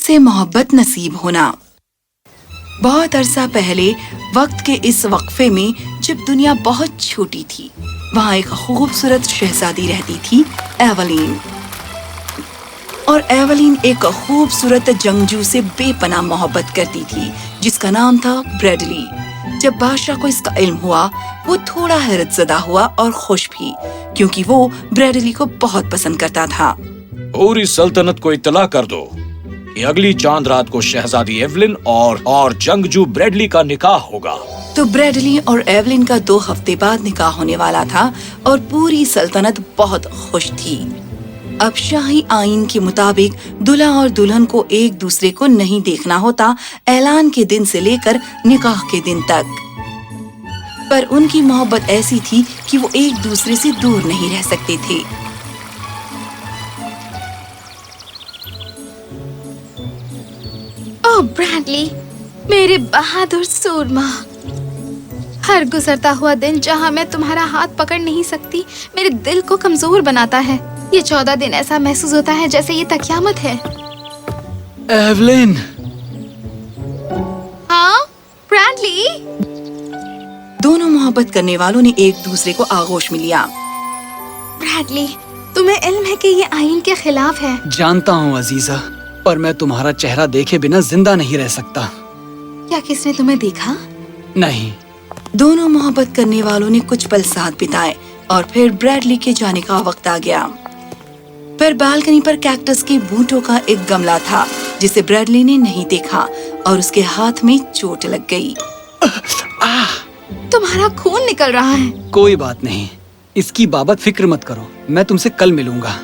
से मोहब्बत नसीब होना। बहुत अरसा पहले वक्त के इस वक्फे में जब दुनिया बहुत छोटी थी, वहाँ एक खूबसूरत शहजादी रहती थी, एवलिन। और एवलिन एक खूबसूरत जंगजू से बेपनाह मोहब्बत करती थी जिसका नाम था ब्रैडली। जब बादशाह को इसका इल्म हुआ, वो थोड़ा हैरतज़दा हुआ और खुश भी, क्योंकि वो ब्रैडली को बहुत पसंद करता था। पूरी सल्तनत को इत्तला कर दो कि अगली चांद रात को शहजादी एवलिन और जंगजू ब्रैडली का निकाह होगा। तो ब्रैडली और एवलिन का 2 हफ्ते बाद निकाह होने वाला था और पूरी सल्तनत बहुत खुश थी। अब शाही आईन के मुताबिक दूल्हा और दुल्हन को एक दूसरे को नहीं देखना होता, ऐलान के दिन से लेकर निकाह के दिन तक। पर उनकी मोहब्बत ऐसी थी कि वो एक दूसरे से दूर नहीं रह सकते थे। ओह ब्रैडली, मेरे बहादुर सूरमा, हर गुजरता हुआ दिन जहाँ मैं तुम्हारा हाथ पकड़ नहीं सकती मेरे दिल को कमजोर बनाता है। ये 14 दिन ऐसा महसूस होता है जैसे ये तक़यामत है। एवलिन। हाँ ब्रैडली। दोनों मोहब्बत करने वालों ने एक दूसरे को आगोश में लिया। ब्रैडली, तुम्हें इल्म है कि ये आईन के खिलाफ है। जानता हूँ अजीजा, पर मैं तुम्हारा चेहरा देखे बिना जिंदा नहीं रह सकता। क्या किसने तुम्हें देखा? नहीं। दोनों मोहब्बत करने वालों ने कुछ पल साथ बिताए और फिर ब्रैडली के जाने का वक्त आ गया। पर बालकनी पर कैक्टस के बूटों का एक गमला था जिसे ब्रैडली ने नहीं देखा और उसके हाथ में चोट लग गई। तुम्हारा खून निकल रहा है। कोई बात नहीं, इसकी बाबत फिक्र मत करो, मैं तुमसे कल मिलूंगा।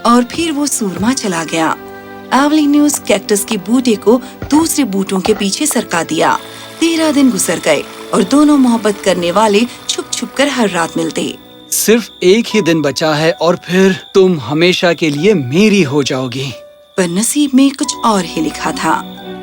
और फिर वो सूरमा चला गया। एवलिन ने उस कैक्टस के बूटे को दूसरे बूटों के पीछे सरका दिया। 13 दिन गुजर गए और दोनों मोहब्बत करने वाले छुप छुप कर हर रात मिलते। सिर्फ एक ही दिन बचा है और फिर तुम हमेशा के लिए मेरी हो जाओगी। पर नसीब में कुछ और ही लिखा था।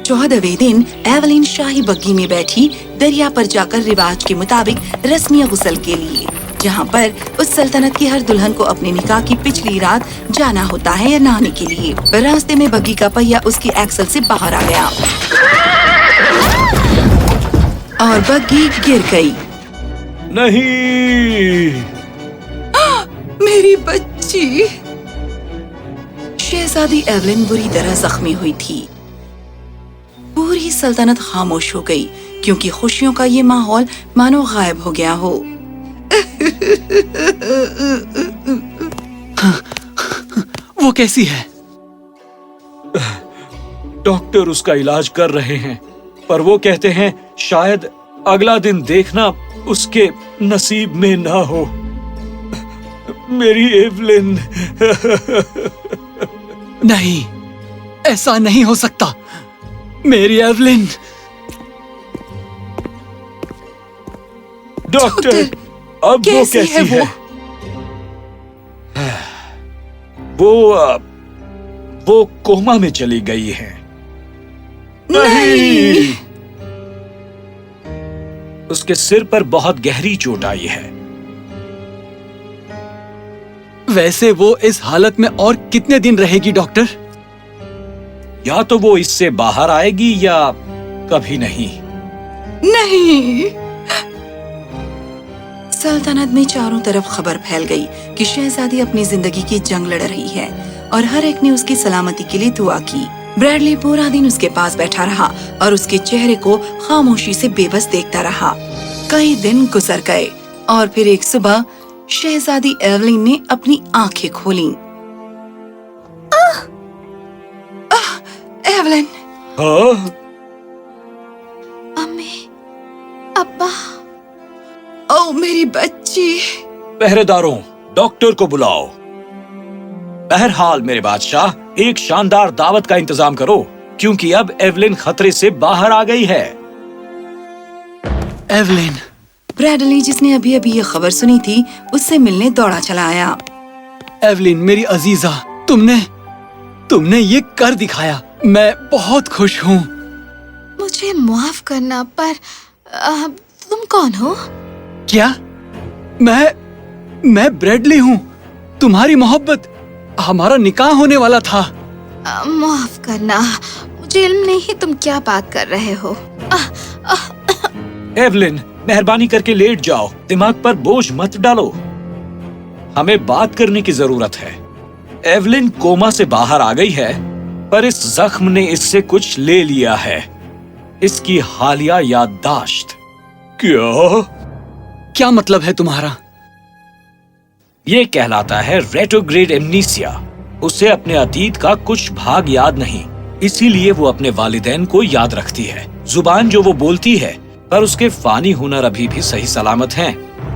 14वें दिन एवलिन शाही बग्गी में बैठी दरिया पर जाकर रिवाज के मुताबिक रस्मी गुस्ल के लिए, जहाँ पर उस सल्तनत की हर दुल्हन को अपने निकाह की पिछली रात जाना होता है या नहाने के लिए। पर रास्ते में बग्गी का पहिया उसकी एक्सल से बाहर आ गया और बग्गी गिर गई। नहीं, मेरी बच्ची। शहजादी एवलिन बुरी तरह जख्मी हुई थी। पूरी सल्तनत खामोश हो गई क्योंकि खुशियों का ये माहौल मानो गायब हो गया हो। वो कैसी है? डॉक्टर उसका इलाज कर रहे हैं, पर वो कहते हैं शायद अगला दिन देखना उसके नसीब में ना हो। मेरी एवलिन। नहीं, ऐसा नहीं हो सकता। मेरी एवलिन। डॉक्टर, अब वो कैसी है? वो कोमा में चली गई है। नहीं। उसके सिर पर बहुत गहरी चोट आई है। वैसे वो इस हालत में और कितने दिन रहेगी डॉक्टर? या तो वो इससे बाहर आएगी या कभी नहीं। नहीं। सल्तनत में चारों तरफ खबर फैल गई कि शहजादी अपनी जिंदगी की जंग लड़ रही है और हर एक ने उसकी सलामती के लिए दुआ की। ब्रैडली पूरा दिन उसके पास बैठा रहा और उसके चेहरे को खामोशी से बेबस देखता रहा। कई दिन गुजर गए और फिर एक सुबह शहजादी एवलिन ने अपनी आंखें खोली। एवलिन। हाँ? अम्मी, अब्बा। ओ मेरी बच्ची। पहरेदारों, डॉक्टर को बुलाओ। बहरहाल मेरे बादशाह, एक शानदार दावत का इंतजाम करो क्योंकि अब एवलिन खतरे से बाहर आ गई है। एवलिन। ब्रैडली, जिसने अभी अभी ये खबर सुनी थी, उससे मिलने दौड़ा चला आया। एवलिन मेरी अजीजा, तुमने ये कर दिखाया। मैं बहुत खुश हूँ। मुझे माफ करना, पर तुम कौन हो? क्या? मैं ब्रैडली हूँ। तुम्हारी मोहब्बत, हमारा निकाह होने वाला था। माफ करना, مجھے علم نہیں تم کیا بات کر رہے ہو۔ ایولن، مہربانی کر کے لیٹ جاؤ، دماغ پر بوجھ مت ڈالو، ہمیں بات کرنے کی ضرورت ہے۔ ایولن کوما سے باہر آ گئی ہے، پر اس زخم نے اس سے کچھ لے لیا ہے، اس کی حالیہ یادداشت۔ کیا مطلب ہے تمہارا؟ یہ کہلاتا ہے ریٹروگریڈ ایمنیسیا۔ اسے اپنے اتیت کا کچھ بھاگ یاد نہیں، اسی لیے وہ اپنے والدین کو یاد رکھتی ہے۔ زبان جو وہ بولتی ہے، پر اس کے فانی ہنر ابھی بھی صحیح سلامت ہیں،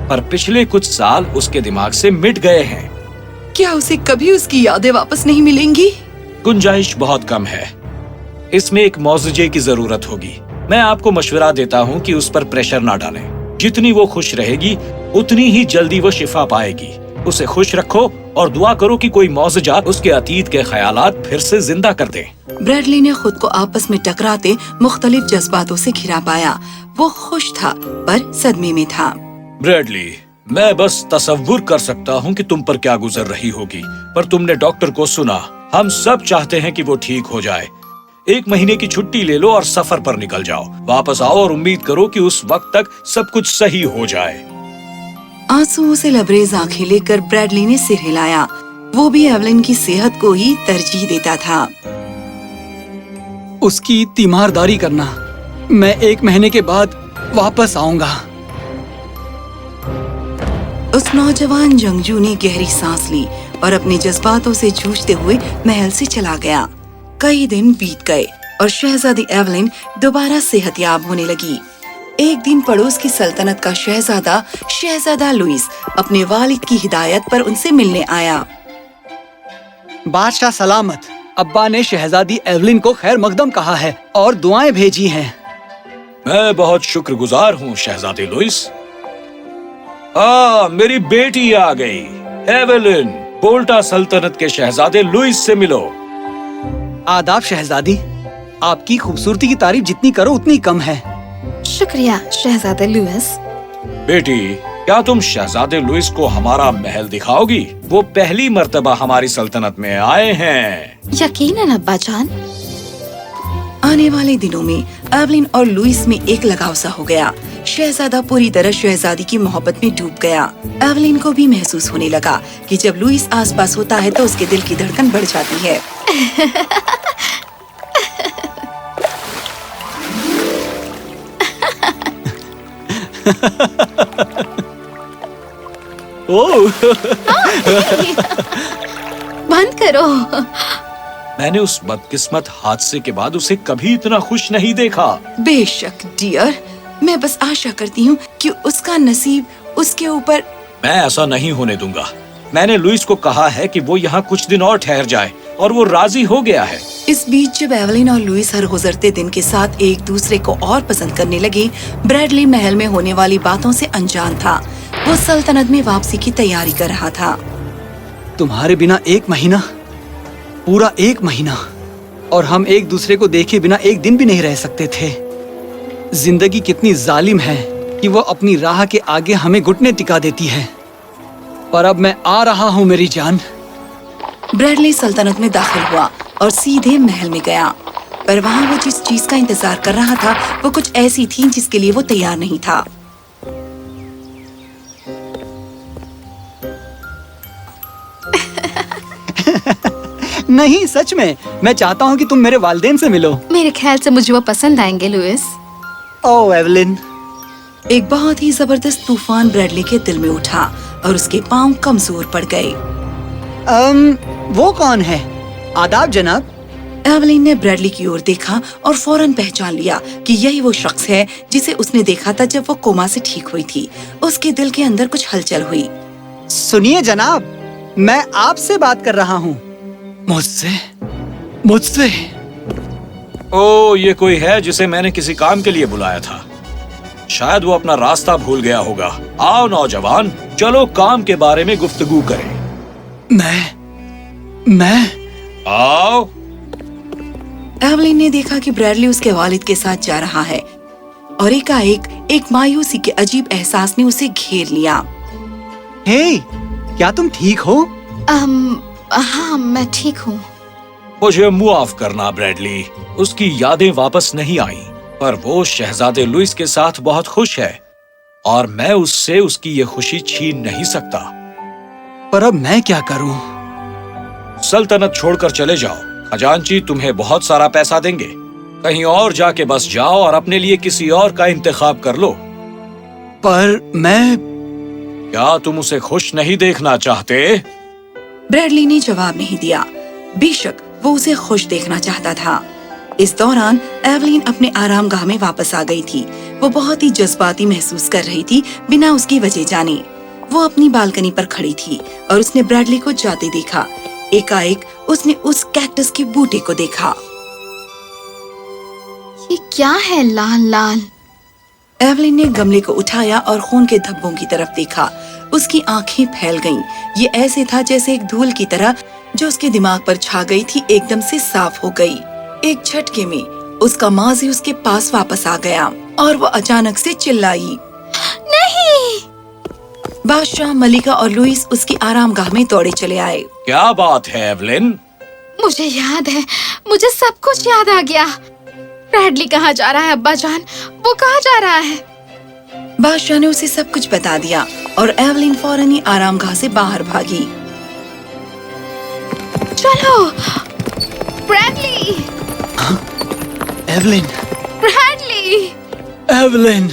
پر پچھلے کچھ سال اس کے دماغ سے مٹ گئے ہیں۔ کیا اسے کبھی اس کی یادیں واپس نہیں ملیں گی؟ گنجائش بہت کم ہے، اس میں ایک معالجے کی ضرورت ہوگی۔ میں آپ کو مشورہ دیتا ہوں کہ اس پر پریشر نہ ڈالیں، جتنی وہ خوش رہے گی اتنی ہی جلدی وہ شفا پائے گی۔ اسے خوش رکھو اور دعا کرو کہ کوئی معجزہ اس کے اتیت کے خیالات پھر سے زندہ کر دے۔ بریڈلی نے خود کو آپس میں ٹکراتے مختلف جذباتوں سے گھرا پایا۔ وہ خوش تھا پر صدمے میں تھا۔ بریڈلی، میں بس تصور کر سکتا ہوں کہ تم پر کیا گزر رہی ہوگی، پر تم نے ڈاکٹر کو سنا۔ ہم سب چاہتے ہیں کہ وہ ٹھیک ہو جائے۔ 1 مہینے کی چھٹی لے لو اور سفر پر نکل جاؤ۔ واپس آؤ اور امید کرو کہ اس وقت تک سب کچھ صحیح ہو جائے۔ آنسوؤں سے لبریز آنکھیں لے کر بریڈلی نے سر ہلایا۔ وہ بھی ایولن کی صحت کو ہی ترجیح دیتا تھا۔ اس کی تیمارداری کرنا۔ میں 1 مہینے کے بعد واپس آؤں گا۔ اس نوجوان جنگجو نے گہری سانس لی اور اپنے جذباتوں سے جوجھتے ہوئے محل سے چلا گیا۔ کئی دن بیت گئے اور شہزادی ایولن دوبارہ صحت یاب ہونے لگی۔ ایک دن پڑوس کی سلطنت کا شہزادہ لوئس اپنے والد کی ہدایت پر ان سے ملنے آیا۔ بادشاہ سلامت، ابا نے شہزادی ایولن کو خیر مقدم کہا ہے اور دعائیں بھیجی ہیں۔ میں بہت شکر گزار ہوں شہزادی لوئس۔ میری بیٹی آ گئی۔ ایولن، بولٹا سلطنت کے شہزادے لوئس سے ملو۔ آداب شہزادی، آپ کی خوبصورتی کی تعریف جتنی کرو اتنی کم ہے۔ شکریہ شہزادہ لوئس۔ بیٹی، کیا تم شہزادے لوئس کو ہمارا محل دکھاؤ گی؟ وہ پہلی مرتبہ ہماری سلطنت میں آئے ہیں۔ یقیناً ابا جان۔ آنے والے دنوں میں ایولن اور لوئس میں ایک لگاؤ سا ہو گیا۔ شہزادہ پوری طرح شہزادی کی محبت میں ڈوب گیا۔ ایولن کو بھی محسوس ہونے لگا کہ جب لوئس آس پاس ہوتا ہے تو اس کے دل کی دھڑکن بڑھ جاتی ہے۔ بند کرو۔ میں نے اس بدقسمت حادثے کے بعد اسے کبھی اتنا خوش نہیں دیکھا۔ بے شک ڈیئر، میں بس آشا کرتی ہوں کہ اس کا نصیب اس کے اوپر۔ میں ایسا نہیں ہونے دوں گا۔ میں نے لوئس کو کہا ہے کہ وہ یہاں کچھ دن اور ٹھہر جائے اور وہ راضی ہو گیا ہے۔ اس بیچ جب ایولن اور لوئس ہر گزرتے دن کے ساتھ ایک دوسرے کو اور پسند کرنے لگے، بریڈلی محل میں ہونے والی باتوں سے انجان تھا۔ وہ سلطنت میں واپسی کی تیاری کر رہا تھا۔ تمہارے بنا 1 مہینہ، پورا 1 مہینہ، اور ہم ایک دوسرے کو دیکھے بنا 1 دن بھی نہیں رہ سکتے تھے۔ زندگی کتنی ظالم ہے کہ وہ اپنی راہ کے آگے ہمیں گھٹنے ٹکا دیتی ہے۔ پر اب میں آ رہا ہوں میری جان۔ بریڈلی سلطنت میں داخل ہوا اور سیدھے محل میں گیا، پر وہاں وہ جس چیز کا انتظار کر رہا تھا وہ کچھ ایسی تھی جس کے لیے وہ تیار نہیں تھا۔ نہیں، سچ میں چاہتا ہوں کہ تم میرے والدین سے ملو۔ میرے خیال سے مجھے وہ پسند آئیں گے لوئس۔ او ایولن۔ ایک بہت ہی زبردست طوفان بریڈلی کے دل میں اٹھا اور اس کے پاؤں کمزور پڑ گئے۔ وہ کون ہے؟ آداب جناب۔ ایولین نے بریڈلی کی اور دیکھا اور فوراً پہچان لیا کہ یہی وہ شخص ہے جسے اس نے دیکھا تھا جب وہ کوما سے ٹھیک ہوئی تھی۔ اس کے دل کے اندر کچھ ہلچل ہوئی۔ سنیے جناب، میں آپ سے بات کر رہا ہوں۔ مجھ سے؟ یہ کوئی ہے جسے میں نے کسی کام کے لیے بلایا تھا۔ شاید وہ اپنا راستہ بھول گیا ہوگا۔ آؤ نوجوان، چلو کام کے بارے میں گفتگو کریں۔ میں آؤ۔ ایولین نے دیکھا کہ بریڈلی اس کے والد کے ساتھ جا رہا ہے اور ایک مایوسی کے عجیب احساس نے اسے گھیر لیا۔ ہے، کیا تم ٹھیک ہو؟ ہاں، میں ٹھیک ہوں۔ मुझे मुआफ करना ब्रैडली, उसकी यादें वापस नहीं आईं, पर वो शहजादे लुइस के साथ बहुत खुश है और मैं उससे उसकी ये खुशी छीन नहीं सकता। पर अब मैं क्या करूं? सल्तनत छोड़कर चले जाओ, खजांची तुम्हें बहुत सारा पैसा देंगे। कहीं और जाके बस जाओ और अपने लिए किसी और का इंतखाब कर लो। पर मैं... क्या तुम उसे खुश नहीं देखना चाहते? ब्रैडली ने जवाब नहीं दिया। बेशक वो उसे खुश देखना चाहता था। इस दौरान एवलिन अपने आरामगाह में वापस आ गई थी। वो बहुत ही जज्बाती महसूस कर रही थी बिना उसकी वजह जाने। वो अपनी बालकनी पर खड़ी थी और उसने ब्रैडली को जाते देखा। एकाएक उसने उस कैक्टस के बूटे को देखा। ये क्या है लाल लाल? एवलिन ने गमले को उठाया और खून के धब्बों की तरफ देखा। उसकी आंखें फैल गईं। ये ऐसे था जैसे एक धूल की तरह जो उसके दिमाग पर छा गई थी एकदम से साफ हो गई। एक झटके में उसका माजी उसके पास वापस आ गया और वो अचानक से चिल्लाई, नहीं! बादशाह, मलिका और लुइस उसकी आरामगाह में दौड़े चले आए। क्या बात है एवलिन? मुझे याद है, मुझे सब कुछ याद आ गया। ब्रैडली कहाँ जा रहा है अब्बा जान? वो कहाँ जा रहा है? बादशाह ने उसे सब कुछ बता दिया और एवलिन फौरन ही आरामगाह से बाहर भागी। चलो ब्रैडली! एवलिन! ब्रैडली! एवलिन!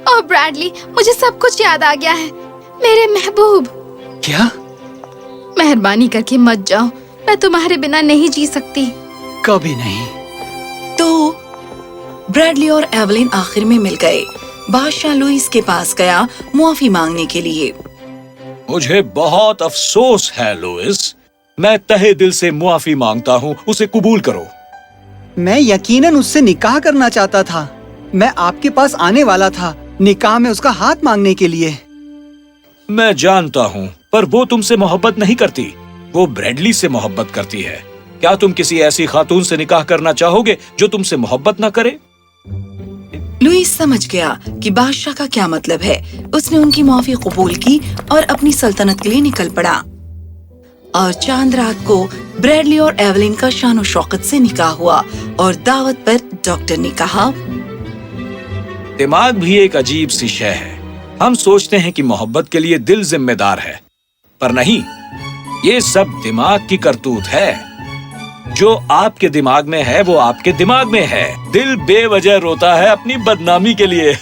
ओह ब्रैडली, मुझे सब कुछ याद आ गया है। मेरे महबूब! क्या? मेहरबानी करके मत जाओ, मैं तुम्हारे बिना नहीं जी सकती। कभी नहीं। तो ब्रैडली और एवलिन आखिर में मिल गए। बादशाह लुइस के पास गया मुआफी मांगने के लिए। मुझे बहुत अफसोस है लुइस, मैं तहे दिल से मुआफी मांगता हूँ, उसे कबूल करो। मैं यकीनन उससे निकाह करना चाहता था। मैं आपके पास आने वाला था निकाह में उसका हाथ मांगने के लिए। मैं जानता हूँ, पर वो तुमसे मोहब्बत नहीं करती, वो ब्रैडली से मोहब्बत करती है। क्या तुम किसी ऐसी खातून से निकाह करना चाहोगे जो तुमसे मोहब्बत न करे? लुइस समझ गया कि बादशाह का क्या मतलब है। उसने उनकी माफी कबूल की और अपनी सल्तनत के लिए निकल पड़ा। और चांद रात को ब्रैडली और एवलिन का शान शौकत से निकाह हुआ और दावत पर डॉक्टर ने कहा, दिमाग भी एक अजीब सी शय है। हम सोचते हैं कि मोहब्बत के लिए दिल जिम्मेदार है, पर नहीं, ये सब दिमाग की करतूत है। जो आपके दिमाग में है वो आपके दिमाग में है। दिल बेवजह रोता है अपनी बदनामी के लिए।